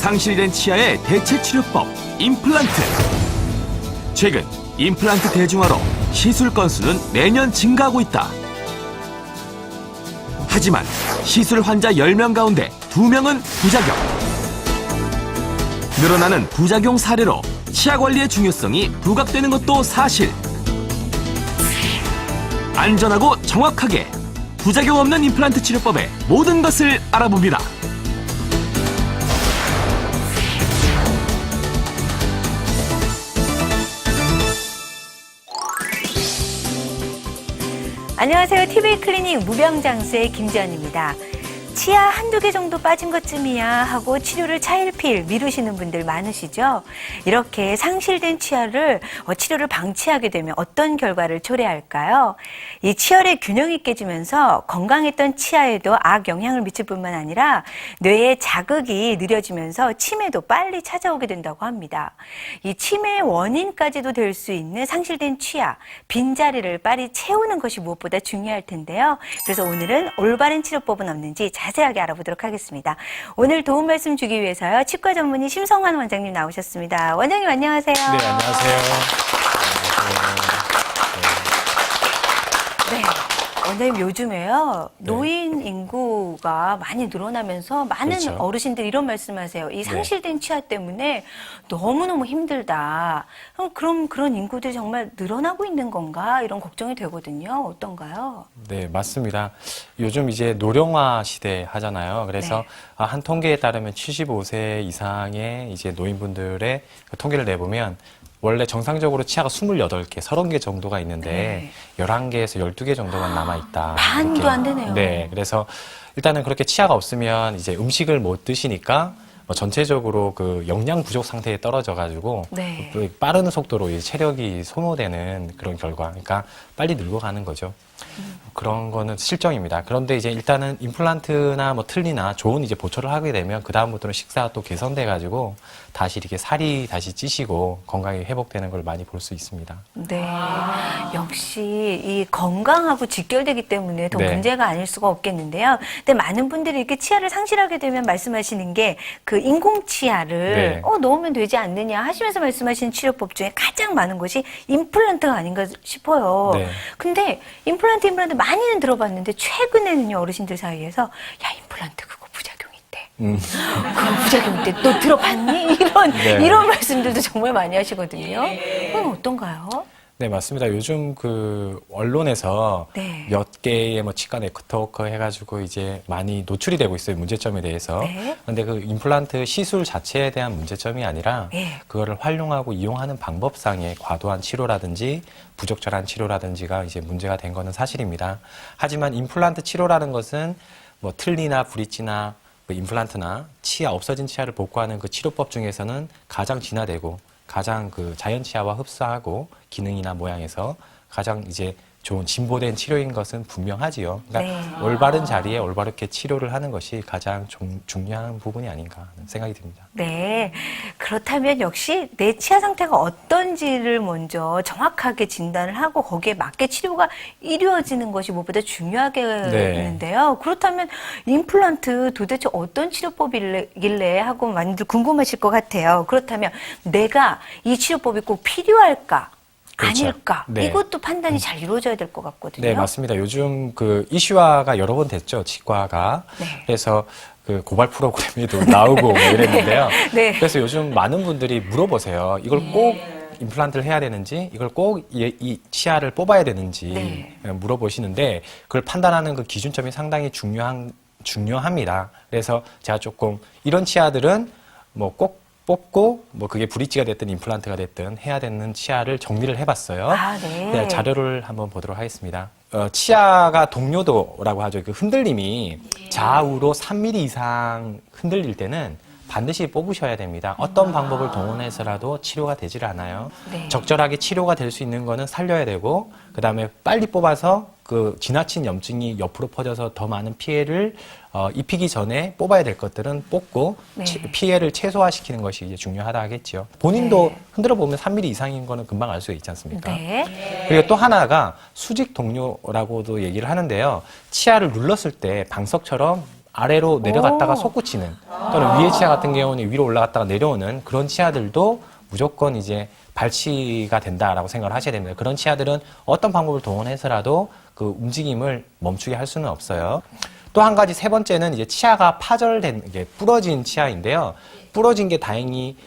상실된 치아의 대체 치료법 임플란트. 최근 임플란트 대중화로 시술 건수는 매년 증가하고 있다. 하지만 시술 환자 10명 가운데 2명은 부작용. 늘어나는 부작용 사례로 치아 관리의 중요성이 부각되는 것도 사실. 안전하고 정확하게 부작용 없는 임플란트 치료법의 모든 것을 알아봅니다. 안녕하세요. TV클리닉 무병장수의 김지연입니다. 치아 한두 개 정도 빠진 것쯤이야 하고 치료를 차일피일 미루시는 분들 많으시죠? 이렇게 상실된 치아를 치료를 방치하게 되면 어떤 결과를 초래할까요? 이 치열의 균형이 깨지면서 건강했던 치아에도 악영향을 미칠 뿐만 아니라 뇌의 자극이 느려지면서 치매도 빨리 찾아오게 된다고 합니다. 이 치매의 원인까지도 될 수 있는 상실된 치아, 빈자리를 빨리 채우는 것이 무엇보다 중요할 텐데요. 그래서 오늘은 올바른 치료법은 없는지 자세하게 알아보도록 하겠습니다. 오늘 도움 말씀 주기 위해서요. 치과 전문의 심성환 원장님 나오셨습니다. 원장님 안녕하세요. 네, 안녕하세요. 네. 원장님 요즘에요. 노인 인구가 많이 늘어나면서 많은 그렇죠. 어르신들이 이런 말씀하세요. 이 상실된 치아 때문에 너무너무 힘들다. 그럼 그런 인구들이 정말 늘어나고 있는 건가? 이런 걱정이 되거든요. 어떤가요? 네, 맞습니다. 요즘 이제 노령화 시대 하잖아요. 그래서 한 통계에 따르면 75세 이상의 이제 노인분들의 통계를 내보면 원래 정상적으로 치아가 28개, 30개 정도가 있는데 11개에서 12개 정도만 남아있다. 반도 이렇게. 안 되네요. 네, 그래서 일단은 그렇게 치아가 없으면 이제 음식을 못 드시니까 전체적으로 그 영양 부족 상태에 떨어져가지고 그 빠른 속도로 이제 체력이 소모되는 그런 결과, 그러니까 빨리 늙어가는 거죠. 그런 거는 실정입니다. 그런데 이제 일단은 임플란트나 뭐 틀니나 좋은 이제 보초를 하게 되면 그 다음부터는 식사가 또 개선돼 가지고 다시 이렇게 살이 다시 찌시고 건강이 회복되는 걸 많이 볼 수 있습니다. 네. 역시 이 건강하고 직결되기 때문에 더 네. 문제가 아닐 수가 없겠는데요. 근데 많은 분들이 이렇게 치아를 상실하게 되면 말씀하시는 게 그 인공치아를 넣으면 되지 않느냐 하시면서 말씀하시는 치료법 중에 가장 많은 것이 임플란트가 아닌가 싶어요. 네. 근데 임플란트 많이는 들어봤는데 최근에는요 어르신들 사이에서 야 임플란트 그거 부작용 있대. 그거 부작용 있대. 너 들어봤니? 이런 말씀들도 정말 많이 하시거든요. 그건 어떤가요? 네, 맞습니다. 요즘 그 언론에서 몇 개의 뭐 치과 네트워크 해가지고 이제 많이 노출이 되고 있어요. 문제점에 대해서. 그런데 그 임플란트 시술 자체에 대한 문제점이 아니라 그거를 활용하고 이용하는 방법상의 과도한 치료라든지 부적절한 치료라든지가 이제 문제가 된 거는 사실입니다. 하지만 임플란트 치료라는 것은 뭐 틀니나 브릿지나 그 임플란트나 치아 없어진 치아를 복구하는 그 치료법 중에서는 가장 진화되고 가장 그 자연 치아와 흡사하고 기능이나 모양에서 가장 이제 좋은 진보된 치료인 것은 분명하지요. 그러니까 올바른 자리에 올바르게 치료를 하는 것이 가장 중요한 부분이 아닌가 하는 생각이 듭니다. 네. 그렇다면 역시 내 치아 상태가 어떤지를 먼저 정확하게 진단을 하고 거기에 맞게 치료가 이루어지는 것이 무엇보다 중요하겠는데요. 그렇다면 임플란트 도대체 어떤 치료법이길래 하고 많이들 궁금하실 것 같아요. 그렇다면 내가 이 치료법이 꼭 필요할까? 그렇죠. 아닐까? 이것도 판단이 잘 이루어져야 될 것 같거든요. 네, 맞습니다. 요즘 그 이슈화가 여러 번 됐죠, 치과가. 그래서 그 고발 프로그램에도 나오고 뭐 이랬는데요. 그래서 요즘 많은 분들이 물어보세요. 이걸 꼭 임플란트를 해야 되는지, 이걸 꼭 이 치아를 뽑아야 되는지 물어보시는데 그걸 판단하는 그 기준점이 상당히 중요합니다. 그래서 제가 조금 이런 치아들은 뭐 꼭 뽑고 뭐 그게 브릿지가 됐든 임플란트가 됐든 해야 되는 치아를 정리를 해봤어요. 네, 자료를 한번 보도록 하겠습니다. 치아가 동요도라고 하죠. 그 흔들림이 좌우로 3mm 이상 흔들릴 때는 반드시 뽑으셔야 됩니다. 어떤 방법을 동원해서라도 치료가 되질 않아요. 적절하게 치료가 될 수 있는 거는 살려야 되고 그다음에 빨리 뽑아서 그 지나친 염증이 옆으로 퍼져서 더 많은 피해를 입히기 전에 뽑아야 될 것들은 뽑고 피해를 최소화시키는 것이 이제 중요하다 하겠죠. 본인도 흔들어 보면 3mm 이상인 거는 금방 알 수 있지 않습니까? 그리고 또 하나가 수직 동요라고도 얘기를 하는데요. 치아를 눌렀을 때 방석처럼 아래로 내려갔다가 솟구치는 또는 위에 치아 같은 경우는 위로 올라갔다가 내려오는 그런 치아들도 무조건 이제 발치가 된다라고 생각을 하셔야 됩니다. 그런 치아들은 어떤 방법을 동원해서라도 그 움직임을 멈추게 할 수는 없어요. 또 한 가지 세 번째는 이제 치아가 파절된 게 부러진 치아인데요. 부러진 게 다행히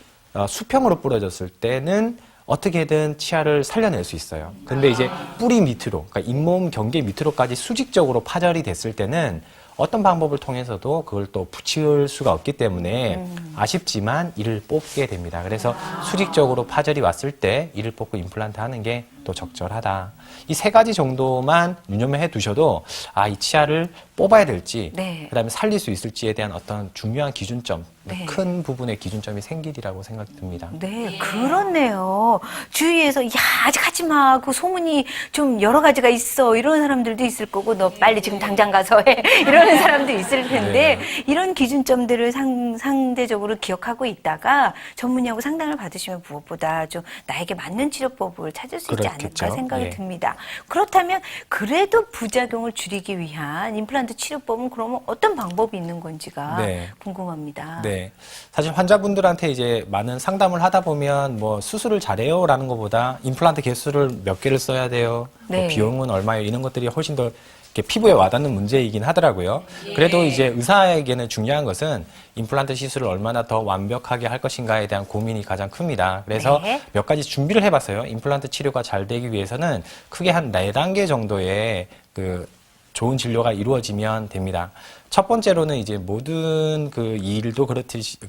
수평으로 부러졌을 때는 어떻게든 치아를 살려낼 수 있어요. 근데 이제 뿌리 밑으로, 그러니까 잇몸 경계 밑으로까지 수직적으로 파절이 됐을 때는 어떤 방법을 통해서도 그걸 또 붙일 수가 없기 때문에 아쉽지만 이를 뽑게 됩니다. 그래서 수직적으로 파절이 왔을 때 이를 뽑고 임플란트 하는 게 또 적절하다. 이 세 가지 정도만 유념해 두셔도 이 치아를 뽑아야 될지 그다음에 살릴 수 있을지에 대한 어떤 중요한 기준점, 큰 부분의 기준점이 생기리라고 생각이 듭니다. 네, 그렇네요. 주위에서 아직 하지 마. 그 소문이 좀 여러 가지가 있어. 이런 사람들도 있을 거고 너 빨리 지금 당장 가서 해. 이러는 사람도 있을 텐데 이런 기준점들을 상대적으로 기억하고 있다가 전문의하고 상담을 받으시면 무엇보다 좀 나에게 맞는 치료법을 찾을 수 있지 않을까 생각이 듭니다. 그렇다면 그래도 부작용을 줄이기 위한 임플란트 치료법은 그러면 어떤 방법이 있는 건지가 궁금합니다. 네. 사실 환자분들한테 이제 많은 상담을 하다 보면 뭐 수술을 잘해요 라는 것보다 임플란트 개수를 몇 개를 써야 돼요. 뭐 비용은 얼마예요. 이런 것들이 훨씬 더 이렇게 피부에 와닿는 문제이긴 하더라고요. 그래도 이제 의사에게는 중요한 것은 임플란트 시술을 얼마나 더 완벽하게 할 것인가에 대한 고민이 가장 큽니다. 그래서 몇 가지 준비를 해봤어요. 임플란트 치료가 잘 되기 위해서는 크게 한 4단계 정도의 그 좋은 진료가 이루어지면 됩니다. 첫 번째로는 이제 모든 그 일도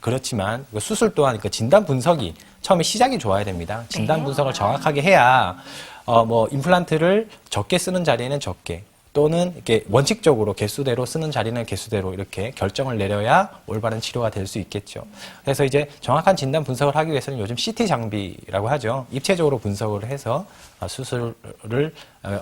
그렇지만 수술 또한 그 진단 분석이 처음에 시작이 좋아야 됩니다. 진단 분석을 정확하게 해야 뭐 임플란트를 적게 쓰는 자리에는 적게 또는 이렇게 원칙적으로 개수대로 쓰는 자리는 개수대로 이렇게 결정을 내려야 올바른 치료가 될 수 있겠죠. 그래서 이제 정확한 진단 분석을 하기 위해서는 요즘 CT 장비라고 하죠. 입체적으로 분석을 해서 수술을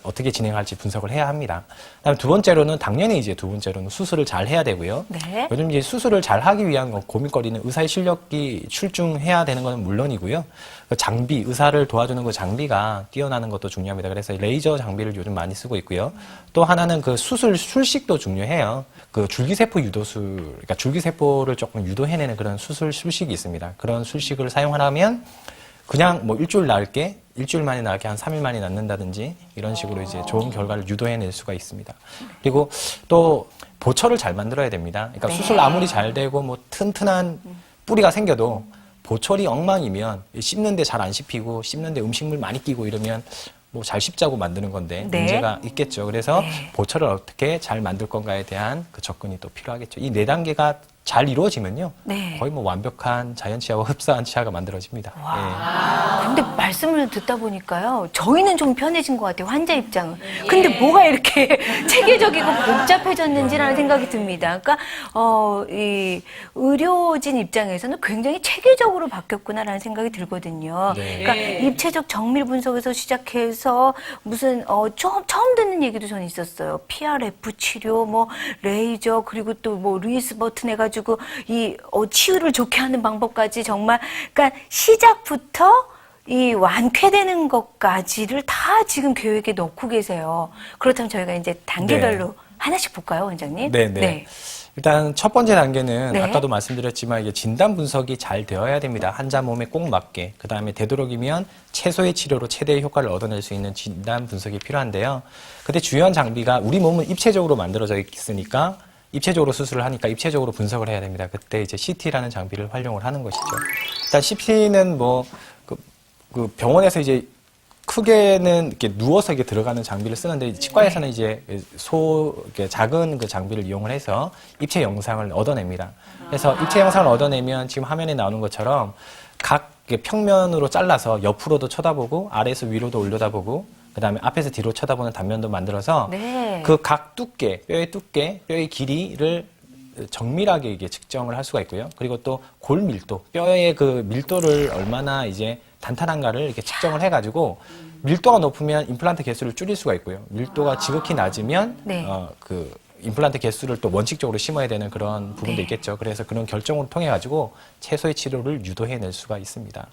어떻게 진행할지 분석을 해야 합니다. 그다음에 당연히 두 번째로는 수술을 잘 해야 되고요. 요즘 이제 수술을 잘 하기 위한 고민거리는 의사의 실력이 출중해야 되는 것은 물론이고요. 그 장비, 의사를 도와주는 그 장비가 뛰어나는 것도 중요합니다. 그래서 레이저 장비를 요즘 많이 쓰고 있고요. 또 하나는 그 수술 술식도 중요해요. 그 줄기세포 유도술, 그러니까 줄기세포를 조금 유도해내는 그런 수술 술식이 있습니다. 그런 술식을 사용하려면 그냥 뭐 일주일 만에 나을게 한 3일 만에 낫는다든지 이런 식으로 이제 좋은 결과를 유도해낼 수가 있습니다. 그리고 또 보철을 잘 만들어야 됩니다. 그러니까 수술 아무리 잘 되고 뭐 튼튼한 뿌리가 생겨도 보철이 엉망이면 씹는데 잘 안 씹히고 씹는데 음식물 많이 끼고 이러면 뭐 잘 씹자고 만드는 건데 문제가 있겠죠. 그래서 보철을 어떻게 잘 만들 건가에 대한 그 접근이 또 필요하겠죠. 이 4단계가 잘 이루어지면요. 거의 뭐 완벽한 자연 치아와 흡사한 치아가 만들어집니다. 근데 말씀을 듣다 보니까요. 저희는 좀 편해진 것 같아요. 환자 입장은. 근데 뭐가 이렇게 체계적이고 복잡해졌는지라는 생각이 듭니다. 그러니까 이 의료진 입장에서는 굉장히 체계적으로 바뀌었구나라는 생각이 들거든요. 그러니까 입체적 정밀 분석에서 시작해서 무슨 처음 듣는 얘기도 저는 있었어요. PRF 치료, 뭐 레이저, 그리고 또 뭐 루이스 버튼 해가지고 이 치유를 좋게 하는 방법까지 정말 그러니까 시작부터 이 완쾌되는 것까지를 다 지금 계획에 넣고 계세요. 그렇다면 저희가 이제 단계별로 하나씩 볼까요, 원장님? 네. 일단 첫 번째 단계는 아까도 말씀드렸지만 이게 진단 분석이 잘 되어야 됩니다. 환자 몸에 꼭 맞게. 그다음에 되도록이면 최소의 치료로 최대의 효과를 얻어낼 수 있는 진단 분석이 필요한데요. 근데 주요한 장비가 우리 몸은 입체적으로 만들어져 있으니까 입체적으로 수술을 하니까 입체적으로 분석을 해야 됩니다. 그때 이제 CT라는 장비를 활용을 하는 것이죠. 일단 CT는 뭐 그 병원에서 이제 크게는 이렇게 누워서 이렇게 들어가는 장비를 쓰는데 치과에서는 이제 이렇게 작은 그 장비를 이용을 해서 입체 영상을 얻어냅니다. 그래서 입체 영상을 얻어내면 지금 화면에 나오는 것처럼 각 평면으로 잘라서 옆으로도 쳐다보고 아래에서 위로도 올려다보고 그다음에 앞에서 뒤로 쳐다보는 단면도 만들어서 그 각 두께, 뼈의 길이를 정밀하게 이게 측정을 할 수가 있고요. 그리고 또 골 밀도, 뼈의 그 밀도를 얼마나 이제 단단한가를 이렇게 측정을 해가지고 밀도가 높으면 임플란트 개수를 줄일 수가 있고요. 밀도가 지극히 낮으면 그 임플란트 개수를 또 원칙적으로 심어야 되는 그런 부분도 있겠죠. 그래서 그런 결정을 통해 가지고 최소의 치료를 유도해낼 수가 있습니다.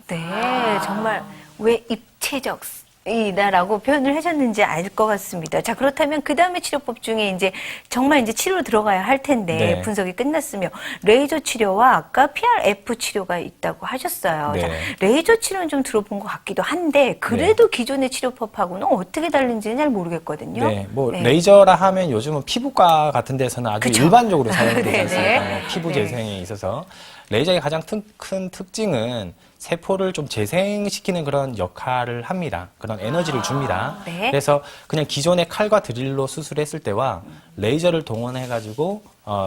정말 왜 입체적 이다라고 표현을 하셨는지 알 것 같습니다. 자, 그렇다면 그 다음에 치료법 중에 이제 정말 이제 치료로 들어가야 할 텐데 네. 분석이 끝났으며 레이저 치료와 아까 PRF 치료가 있다고 하셨어요. 네. 자, 레이저 치료는 좀 들어본 것 같기도 한데 그래도 기존의 치료법하고는 어떻게 다른지는 잘 모르겠거든요. 네, 뭐 레이저라 하면 요즘은 피부과 같은 데서는 아주 그쵸? 일반적으로 사용되지 네네. 않습니까? 뭐 피부 네. 재생에 있어서 레이저의 가장 큰 특징은 세포를 좀 재생시키는 그런 역할을 합니다. 그런 에너지를 줍니다. 네. 그래서 그냥 기존의 칼과 드릴로 수술했을 때와 레이저를 동원해가지고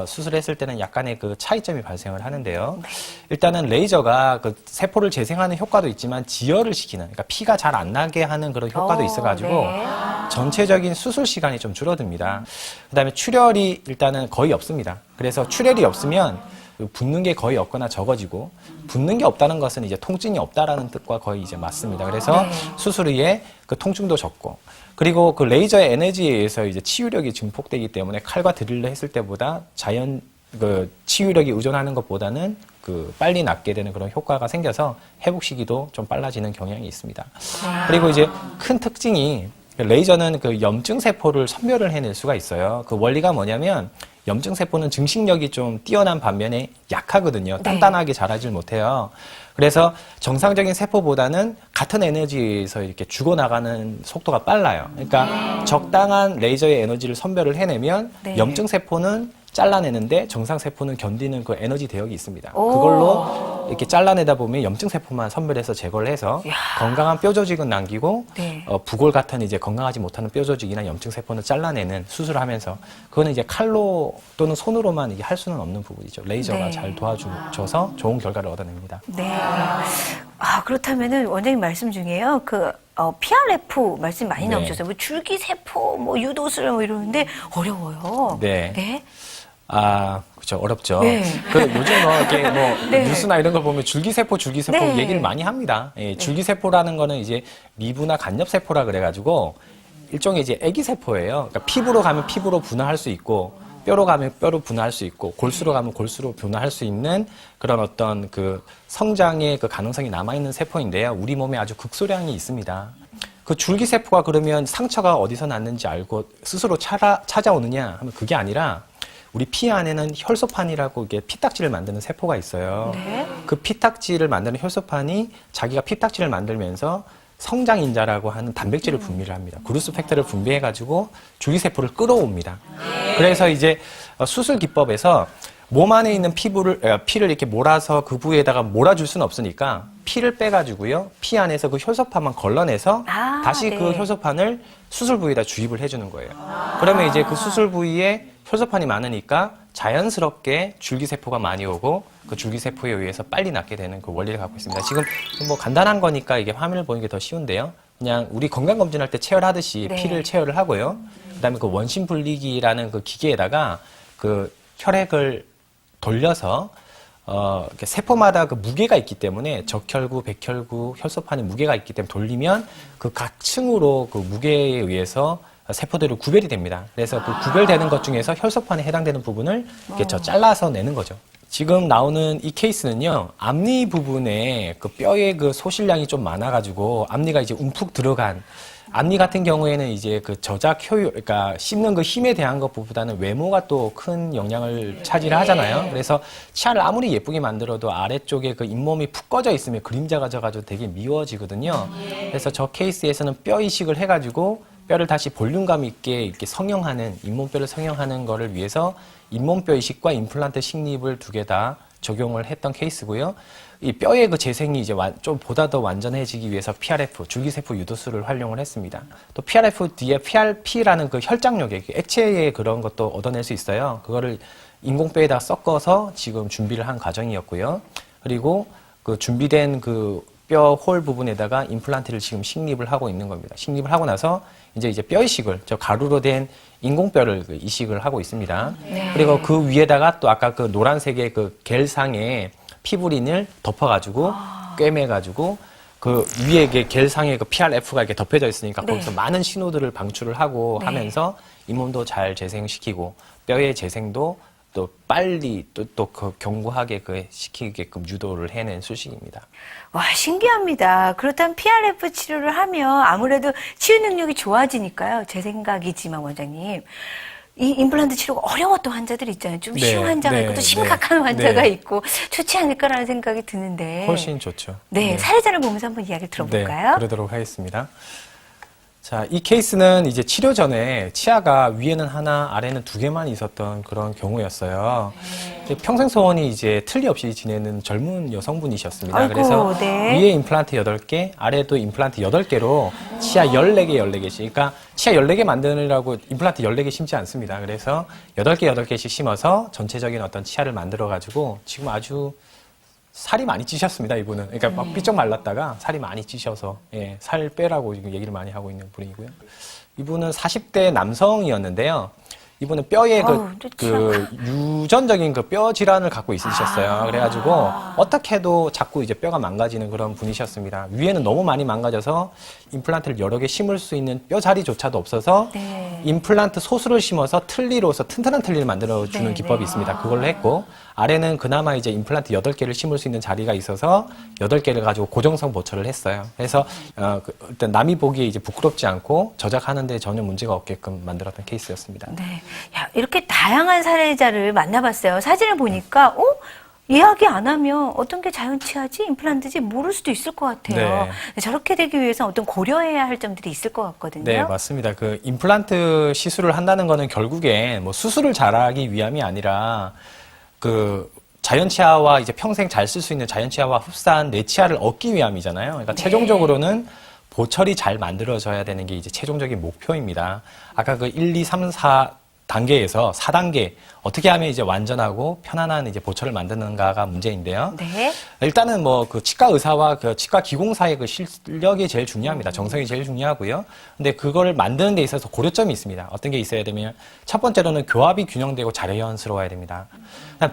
수술했을 때는 약간의 그 차이점이 발생을 하는데요. 일단은 레이저가 그 세포를 재생하는 효과도 있지만 지혈을 시키는, 그러니까 피가 잘 안 나게 하는 그런 효과도 있어가지고 네. 전체적인 수술 시간이 좀 줄어듭니다. 그다음에 출혈이 일단은 거의 없습니다. 그래서 출혈이 없으면 붓는 게 거의 없거나 적어지고 붓는 게 없다는 것은 이제 통증이 없다라는 뜻과 거의 이제 맞습니다. 그래서 수술 후에 그 통증도 적고 그리고 그 레이저의 에너지에 의해서 이제 치유력이 증폭되기 때문에 칼과 드릴로 했을 때보다 자연 그 치유력이 의존하는 것보다는 그 빨리 낫게 되는 그런 효과가 생겨서 회복 시기도 좀 빨라지는 경향이 있습니다. 그리고 이제 큰 특징이 레이저는 그 염증 세포를 선멸을 해낼 수가 있어요. 그 원리가 뭐냐면 염증 세포는 증식력이 좀 뛰어난 반면에 약하거든요. 단단하게 자라질 못해요. 그래서 정상적인 세포보다는 같은 에너지에서 이렇게 죽어나가는 속도가 빨라요. 그러니까 적당한 레이저의 에너지를 선별을 해내면 염증 세포는 잘라내는데 정상 세포는 견디는 그 에너지 대역이 있습니다. 그걸로 이렇게 잘라내다 보면 염증 세포만 선별해서 제거를 해서 건강한 뼈 조직은 남기고 부골 같은 이제 건강하지 못하는 뼈 조직이나 염증 세포는 잘라내는 수술을 하면서 그거는 이제 칼로 또는 손으로만 이게 할 수는 없는 부분이죠. 레이저가 잘 도와줘서 좋은 결과를 얻어냅니다. 네. 아, 그렇다면은 원장님 말씀 중에요. PRF 말씀 많이 나오셨어요. 뭐 줄기세포, 뭐 유도술 뭐 이러는데 어려워요. 네. 네. 아, 그렇죠. 어렵죠. 네. 그 요즘 이렇게 뭐 네. 뉴스나 이런 거 보면 줄기세포 네. 얘기를 많이 합니다. 예, 줄기세포라는 거는 이제 미부나 간엽세포라 그래가지고 일종의 이제 애기세포예요. 그러니까 피부로 가면 피부로 분화할 수 있고 뼈로 가면 뼈로 분화할 수 있고 골수로 가면 골수로 분화할 수 있는 그런 어떤 그 성장의 그 가능성이 남아있는 세포인데요. 우리 몸에 아주 극소량이 있습니다. 그 줄기세포가 그러면 상처가 어디서 났는지 알고 스스로 찾아오느냐 하면 그게 아니라 우리 피 안에는 혈소판이라고 이게 피딱지를 만드는 세포가 있어요. 네. 그 피딱지를 만드는 혈소판이 자기가 피딱지를 만들면서 성장인자라고 하는 단백질을 분비를 합니다. 그루스 팩터를 분비해가지고 줄기세포를 끌어옵니다. 그래서 이제 수술 기법에서 몸 안에 있는 피를 이렇게 몰아서 그 부위에다가 몰아줄 수는 없으니까 피를 빼가지고요. 피 안에서 그 혈소판만 걸러내서 다시 그 혈소판을 수술 부위에다 주입을 해주는 거예요. 그러면 이제 그 수술 부위에 혈소판이 많으니까 자연스럽게 줄기세포가 많이 오고 그 줄기세포에 의해서 빨리 낫게 되는 그 원리를 갖고 있습니다. 지금 뭐 간단한 거니까 이게 화면을 보는 게 더 쉬운데요. 그냥 우리 건강검진할 때 체열하듯이 피를 체열을 하고요. 그다음에 그 원심 분리기라는 그 기계에다가 그 혈액을 돌려서 이렇게 세포마다 그 무게가 있기 때문에 적혈구, 백혈구, 혈소판의 무게가 있기 때문에 돌리면 그 각 층으로 그 무게에 의해서 세포들이 구별이 됩니다. 그래서 그 구별되는 것 중에서 혈소판에 해당되는 부분을 이렇게 잘라서 내는 거죠. 지금 나오는 이 케이스는요, 앞니 부분에 그 뼈의 그 소실량이 좀 많아가지고 앞니가 이제 움푹 들어간 앞니 같은 경우에는 이제 그 저작 효율, 그러니까 씹는 그 힘에 대한 것보다는 외모가 또 큰 영향을 차지를 하잖아요. 그래서 치아를 아무리 예쁘게 만들어도 아래쪽에 그 잇몸이 푹 꺼져 있으면 그림자가 져가지고 되게 미워지거든요. 그래서 저 케이스에서는 뼈 이식을 해가지고 뼈를 다시 볼륨감 있게 이렇게 성형하는, 잇몸뼈를 성형하는 거를 위해서 잇몸뼈 이식과 임플란트 식립을 두 개 다 적용을 했던 케이스고요. 이 뼈의 그 재생이 이제 좀 보다 더 완전해지기 위해서 PRF, 줄기세포 유도술을 활용을 했습니다. 또 PRF 뒤에 PRP라는 그 혈장력의 액체의 그런 것도 얻어낼 수 있어요. 그거를 인공뼈에다 섞어서 지금 준비를 한 과정이었고요. 그리고 그 준비된 그 뼈 홀 부분에다가 임플란트를 지금 식립을 하고 있는 겁니다. 식립을 하고 나서 이제 뼈 이식을, 저 가루로 된 인공뼈를 그 이식을 하고 있습니다. 그리고 그 위에다가 또 아까 그 노란색의 그 겔상의 피부린을 덮어가지고 꿰매가지고 그 위에 겔상의 그 PRF가 이렇게 덮여져 있으니까 거기서 많은 신호들을 방출을 하고 하면서 잇몸도 잘 재생시키고 뼈의 재생도 또 빨리 또 그 견고하게 그 시키게끔 유도를 해낸 수식입니다. 와, 신기합니다. 그렇다면 PRF 치료를 하면 아무래도 치유 능력이 좋아지니까요. 제 생각이지만 원장님. 이 임플란트 치료가 어려웠던 환자들이 있잖아요. 좀 쉬운 환자가 있고 또 심각한 환자가 있고 좋지 않을까라는 생각이 드는데. 훨씬 좋죠. 네, 사례자를 보면서 한번 이야기를 들어볼까요? 네, 그러도록 하겠습니다. 자, 이 케이스는 이제 치료 전에 치아가 위에는 하나, 아래는 2개만 있었던 그런 경우였어요. 평생 소원이 이제 틀리 없이 지내는 젊은 여성분이셨습니다. 아이고, 그래서 네. 위에 임플란트 8개, 아래도 임플란트 8개로 치아 14개, 14개씩. 그러니까 치아 14개 만드느라고 임플란트 14개 심지 않습니다. 그래서 8개, 8개씩 심어서 전체적인 어떤 치아를 만들어가지고 지금 아주 살이 많이 찌셨습니다, 이분은. 그러니까 막 삐쩍 말랐다가 살이 많이 찌셔서, 예, 살 빼라고 지금 얘기를 많이 하고 있는 분이고요. 이분은 40대 남성이었는데요. 이분은 뼈에 그 유전적인 그 뼈 질환을 갖고 있으셨어요. 그래가지고 어떻게 해도 자꾸 이제 뼈가 망가지는 그런 분이셨습니다. 위에는 너무 많이 망가져서 임플란트를 여러 개 심을 수 있는 뼈 자리조차도 없어서 임플란트 소수를 심어서 틀니로서 튼튼한 틀니를 만들어주는 기법이 있습니다. 그걸로 했고, 아래는 그나마 이제 임플란트 8개를 심을 수 있는 자리가 있어서 8개를 가지고 고정성 보철을 했어요. 그래서 일단 남이 보기에 이제 부끄럽지 않고 저작하는데 전혀 문제가 없게끔 만들었던 케이스였습니다. 네. 야, 이렇게 다양한 사례자를 만나봤어요. 사진을 보니까, 이야기 안 하면 어떤 게 자연치아지, 임플란트지 모를 수도 있을 것 같아요. 네. 저렇게 되기 위해서 어떤 고려해야 할 점들이 있을 것 같거든요. 네, 맞습니다. 그 임플란트 시술을 한다는 거는 결국에 뭐 수술을 잘하기 위함이 아니라 그 자연치아와 이제 평생 잘 쓸 수 있는 자연치아와 흡사한 내 치아를 얻기 위함이잖아요. 그러니까 최종적으로는 보철이 잘 만들어져야 되는 게 이제 최종적인 목표입니다. 아까 그 1, 2, 3, 4단계에서 4단계 어떻게 하면 이제 완전하고 편안한 이제 보철을 만드는가가 문제인데요. 네. 일단은 뭐 그 치과 의사와 그 치과 기공사의 그 실력이 제일 중요합니다. 정성이 제일 중요하고요. 근데 그걸 만드는 데 있어서 고려점이 있습니다. 어떤 게 있어야 되면 첫 번째로는 교합이 균형되고 자연스러워야 됩니다.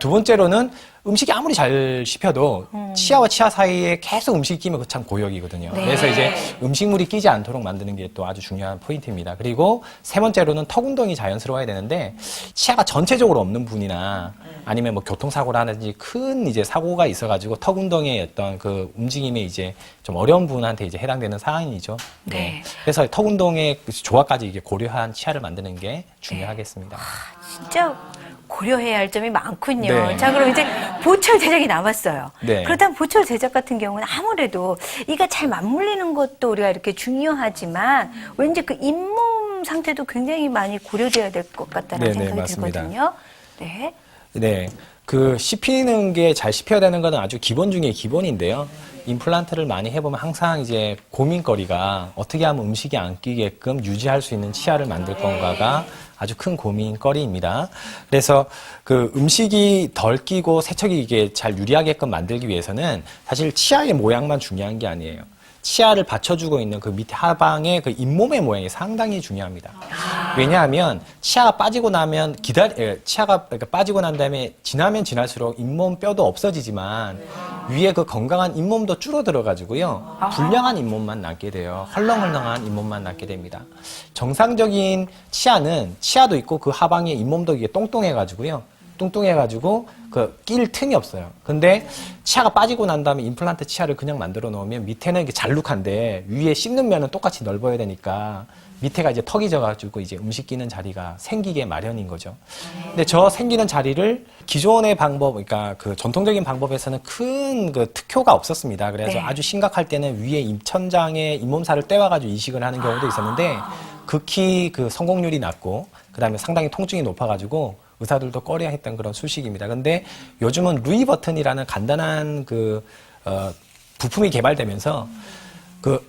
두 번째로는 음식이 아무리 잘 씹혀도 치아와 치아 사이에 계속 음식이 끼면 그 참 고역이거든요. 네. 그래서 이제 음식물이 끼지 않도록 만드는 게 또 아주 중요한 포인트입니다. 그리고 세 번째로는 턱 운동이 자연스러워야 되는데 치아가 전체적으로 없는 분이나 아니면 뭐 교통사고라든지 큰 이제 사고가 있어가지고 턱 운동의 어떤 그 움직임에 이제 좀 어려운 분한테 이제 해당되는 사항이죠. 네. 그래서 턱 운동의 조화까지 이게 고려한 치아를 만드는 게 중요하겠습니다. 진짜 고려해야 할 점이 많군요. 네. 자, 그럼 이제 보철 제작이 남았어요. 네. 그렇다면 보철 제작 같은 경우는 아무래도 이가 잘 맞물리는 것도 우리가 이렇게 중요하지만 왠지 그 잇몸 상태도 굉장히 많이 고려돼야 될 것 같다는 생각이 맞습니다. 들거든요. 네. 네. 그 씹히는 게 잘 씹혀야 되는 거는 아주 기본 중에 기본인데요. 임플란트를 많이 해보면 항상 이제 고민거리가 어떻게 하면 음식이 안 끼게끔 유지할 수 있는 치아를 만들 건가가 아주 큰 고민거리입니다. 그래서 그 음식이 덜 끼고 세척이 이게 잘 유리하게끔 만들기 위해서는 사실 치아의 모양만 중요한 게 아니에요. 치아를 받쳐주고 있는 그 밑에 하방의 그 잇몸의 모양이 상당히 중요합니다. 왜냐하면 치아가 빠지고 나면 치아가 빠지고 난 다음에 지나면 지날수록 잇몸 뼈도 없어지지만 위에 그 건강한 잇몸도 줄어들어가지고요. 불량한 잇몸만 남게 돼요. 헐렁헐렁한 잇몸만 남게 됩니다. 정상적인 치아는 치아도 있고 그 하방에 잇몸도 이게 똥똥해가지고요. 뚱뚱해가지고 그 낄 틈이 없어요. 근데 치아가 빠지고 난 다음에 임플란트 치아를 그냥 만들어 놓으면 밑에는 이게 잘룩한데 위에 씹는 면은 똑같이 넓어야 되니까 밑에가 이제 턱이 져가지고 이제 음식 끼는 자리가 생기게 마련인 거죠. 근데 저 생기는 자리를 기존의 방법, 그러니까 그 전통적인 방법에서는 큰 그 특효가 없었습니다. 그래서 아주 심각할 때는 위에 입천장에 잇몸살을 떼와가지고 이식을 하는 경우도 있었는데 극히 그 성공률이 낮고 그 다음에 상당히 통증이 높아가지고 의사들도 꺼려했던 그런 수식입니다. 근데 요즘은 루이 버튼이라는 간단한 부품이 개발되면서 그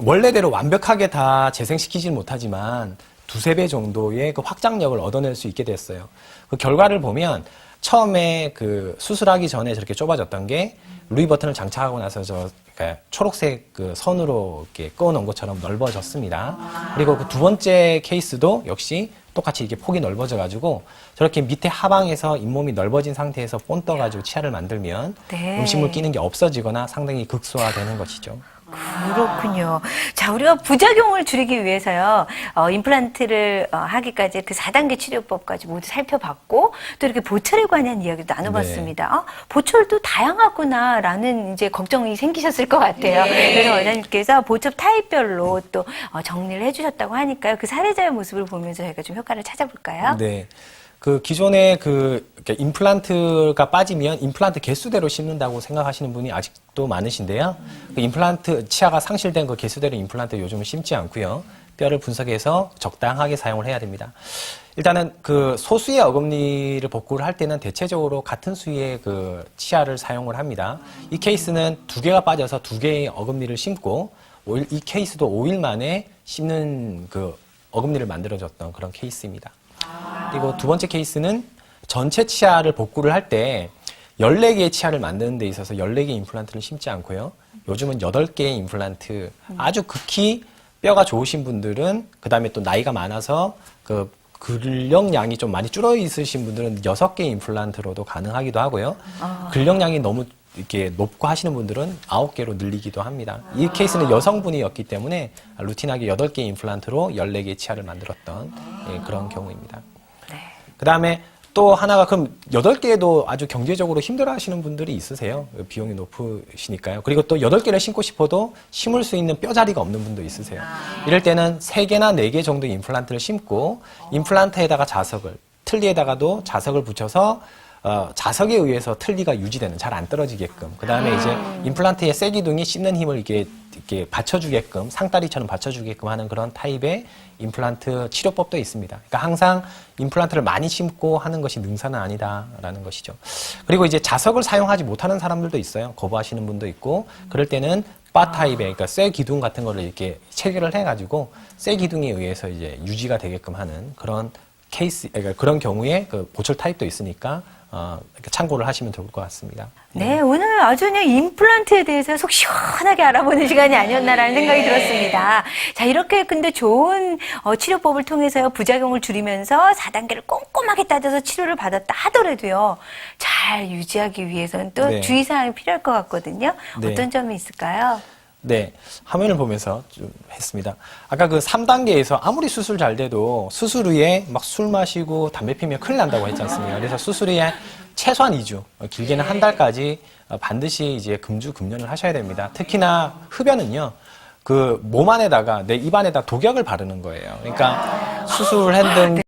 원래대로 완벽하게 다 재생시키지는 못하지만 2~3배 정도의 그 확장력을 얻어낼 수 있게 됐어요. 그 결과를 보면 처음에 그 수술하기 전에 저렇게 좁아졌던 게 루이 버튼을 장착하고 나서 그러니까 초록색 그 선으로 이렇게 꺼놓은 것처럼 넓어졌습니다. 그리고 그 두 번째 케이스도 역시 똑같이 이게 폭이 넓어져가지고 저렇게 밑에 하방에서 잇몸이 넓어진 상태에서 본 떠가지고 치아를 만들면 음식물 끼는 게 없어지거나 상당히 극소화되는 것이죠. 그렇군요. 자, 우리가 부작용을 줄이기 위해서요, 임플란트를 하기까지 그 4단계 치료법까지 모두 살펴봤고, 또 이렇게 보철에 관한 이야기도 나눠봤습니다. 보철도 다양하구나라는 이제 걱정이 생기셨을 것 같아요. 그래서 원장님께서 보철 타입별로 또 정리를 해주셨다고 하니까요. 그 사례자의 모습을 보면서 저희가 좀 효과를 찾아볼까요? 네. 그 기존에 임플란트가 빠지면 임플란트 개수대로 심는다고 생각하시는 분이 아직도 많으신데요. 그 임플란트 치아가 상실된 그 개수대로 임플란트 요즘은 심지 않고요. 뼈를 분석해서 적당하게 사용을 해야 됩니다. 일단은 그 소수의 어금니를 복구를 할 때는 대체적으로 같은 수의 그 치아를 사용을 합니다. 이 케이스는 2개가 빠져서 2개의 어금니를 심고 이 케이스도 5일 만에 심는 그 어금니를 만들어줬던 그런 케이스입니다. 그리고 두 번째 케이스는 전체 치아를 복구를 할 때 14개의 치아를 만드는 데 있어서 14개의 임플란트를 심지 않고요. 요즘은 8개의 임플란트, 아주 극히 뼈가 좋으신 분들은, 그 다음에 또 나이가 많아서 그 근력량이 좀 많이 줄어 있으신 분들은 6개의 임플란트로도 가능하기도 하고요. 근력량이 너무 이렇게 높고 하시는 분들은 9개로 늘리기도 합니다. 이 케이스는 여성분이었기 때문에 루틴하게 8개의 임플란트로 14개의 치아를 만들었던 그런 경우입니다. 그 다음에 또 하나가, 그럼 8개도 아주 경제적으로 힘들어 하시는 분들이 있으세요. 비용이 높으시니까요. 그리고 또 8개를 심고 싶어도 심을 수 있는 뼈자리가 없는 분도 있으세요. 이럴 때는 3개나 4개 정도 임플란트를 심고 임플란트에다가 자석을, 틀니에다가도 자석을 붙여서 자석에 의해서 틀니가 유지되는, 잘 안 떨어지게끔. 그 다음에 이제 임플란트의 쇠기둥이 씹는 힘을 이렇게 받쳐주게끔, 상다리처럼 받쳐주게끔 하는 그런 타입의 임플란트 치료법도 있습니다. 그러니까 항상 임플란트를 많이 심고 하는 것이 능사는 아니다라는 것이죠. 그리고 이제 자석을 사용하지 못하는 사람들도 있어요. 거부하시는 분도 있고, 그럴 때는 바 타입의, 그러니까 쇠 기둥 같은 거를 이렇게 체결을 해가지고 쇠 기둥에 의해서 이제 유지가 되게끔 하는 그런 케이스, 그러니까 그런 경우에 그 보철 타입도 있으니까 참고를 하시면 좋을 것 같습니다. 네, 오늘 아주 그냥 임플란트에 대해서 속 시원하게 알아보는 시간이 아니었나라는 생각이 들었습니다. 자, 이렇게 근데 좋은 치료법을 통해서 부작용을 줄이면서 4단계를 꼼꼼하게 따져서 치료를 받았다 하더라도요, 잘 유지하기 위해서는 또 주의사항이 필요할 것 같거든요. 어떤 점이 있을까요? 네, 화면을 보면서 좀 했습니다. 아까 그 3단계에서 아무리 수술 잘 돼도 수술 후에 막 술 마시고 담배 피면 큰일 난다고 했지 않습니까? 그래서 수술 후에 최소한 2주, 길게는 한 달까지 반드시 이제 금주금연을 하셔야 됩니다. 특히나 흡연은요, 그 몸 안에다가, 내 입 안에다 독약을 바르는 거예요. 그러니까 수술을 했든